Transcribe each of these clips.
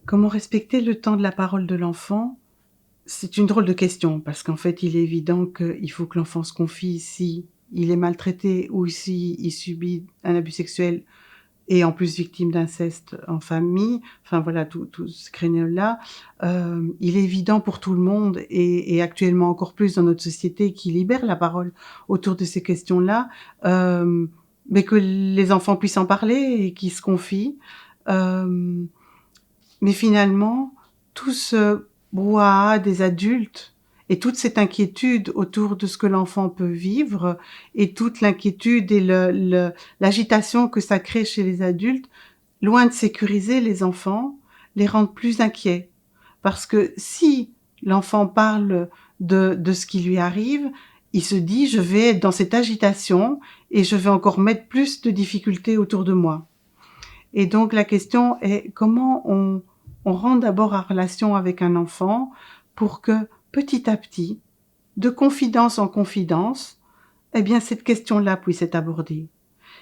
Comment respecter le temps de la parole de l'enfant? C'est une drôle de question parce qu'en fait, il est évident qu'il faut que l'enfant se confie si il est maltraité ou si il subit un abus sexuel et en plus victime d'inceste en famille, enfin voilà tout ce créneau-là. Il est évident pour tout le monde et actuellement encore plus dans notre société qui libère la parole autour de ces questions-là, mais que les enfants puissent en parler et qu'ils se confient. Hem Mais finalement, tout ce brouhaha des adultes et toute cette inquiétude autour de ce que l'enfant peut vivre et toute l'inquiétude et l'agitation que ça crée chez les adultes, loin de sécuriser les enfants, les rendent plus inquiets. Parce que si l'enfant parle de ce qui lui arrive, il se dit: «Je vais être dans cette agitation et je vais encore mettre plus de difficultés autour de moi». Et donc la question est comment on rentre d'abord en relation avec un enfant pour que, petit à petit, de confidence en confidence, eh bien cette question-là puisse être abordée.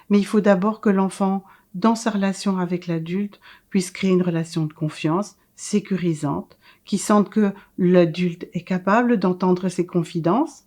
Mais il faut d'abord que l'enfant, dans sa relation avec l'adulte, puisse créer une relation de confiance sécurisante, qui sente que l'adulte est capable d'entendre ses confidences,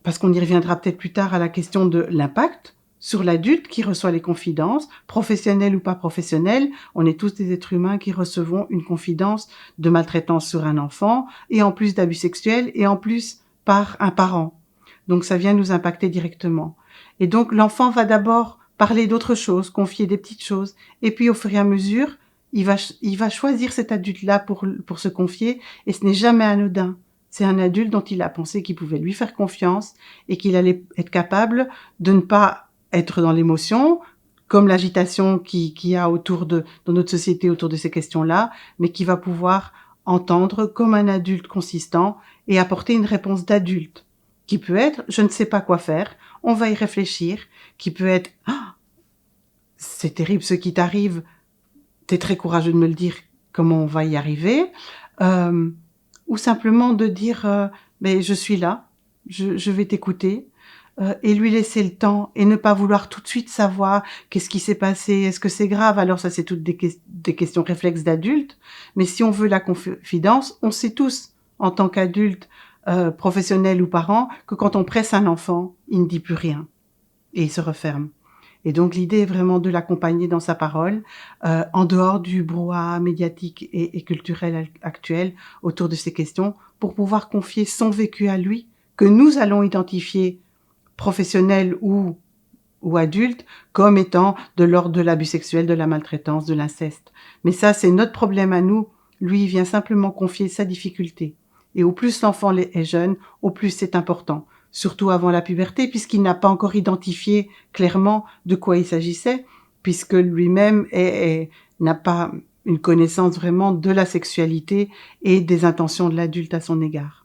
parce qu'on y reviendra peut-être plus tard à la question de l'impact sur l'adulte qui reçoit les confidences, professionnelles ou pas professionnelles. On est tous des êtres humains qui recevons une confidence de maltraitance sur un enfant et en plus d'abus sexuels et en plus par un parent. Donc ça vient nous impacter directement. Et donc l'enfant va d'abord parler d'autres choses, confier des petites choses et puis au fur et à mesure, il va choisir cet adulte-là pour se confier et ce n'est jamais anodin. C'est un adulte dont il a pensé qu'il pouvait lui faire confiance et qu'il allait être capable de ne pas être dans l'émotion, comme l'agitation qu'il y a autour dans notre société autour de ces questions-là, mais qui va pouvoir entendre comme un adulte consistant et apporter une réponse d'adulte, qui peut être: «Je ne sais pas quoi faire, on va y réfléchir», qui peut être: «Ah, c'est terrible ce qui t'arrive, tu es très courageux de me le dire, comment on va y arriver?» hem, ou simplement de dire, «Beh, je suis là, je vais t'écouter», et lui laisser le temps et ne pas vouloir tout de suite savoir qu'est-ce qui s'est passé, est-ce que c'est grave? Alors ça, c'est toutes des questions réflexes d'adultes, mais si on veut la confidence, on sait tous, en tant qu'adulte, professionnel ou parent, que quand on presse un enfant, il ne dit plus rien et il se referme. Et donc l'idée est vraiment de l'accompagner dans sa parole, en dehors du brouhaha médiatique et culturel actuel autour de ces questions, pour pouvoir confier son vécu à lui, que nous allons identifier, professionnel ou adulte, comme étant de l'ordre de l'abus sexuel, de la maltraitance, de l'inceste. Mais ça, c'est notre problème à nous. Lui, il vient simplement confier sa difficulté. Et au plus l'enfant est jeune, au plus c'est important, surtout avant la puberté, puisqu'il n'a pas encore identifié clairement de quoi il s'agissait, puisque lui-même n'a pas une connaissance vraiment de la sexualité et des intentions de l'adulte à son égard.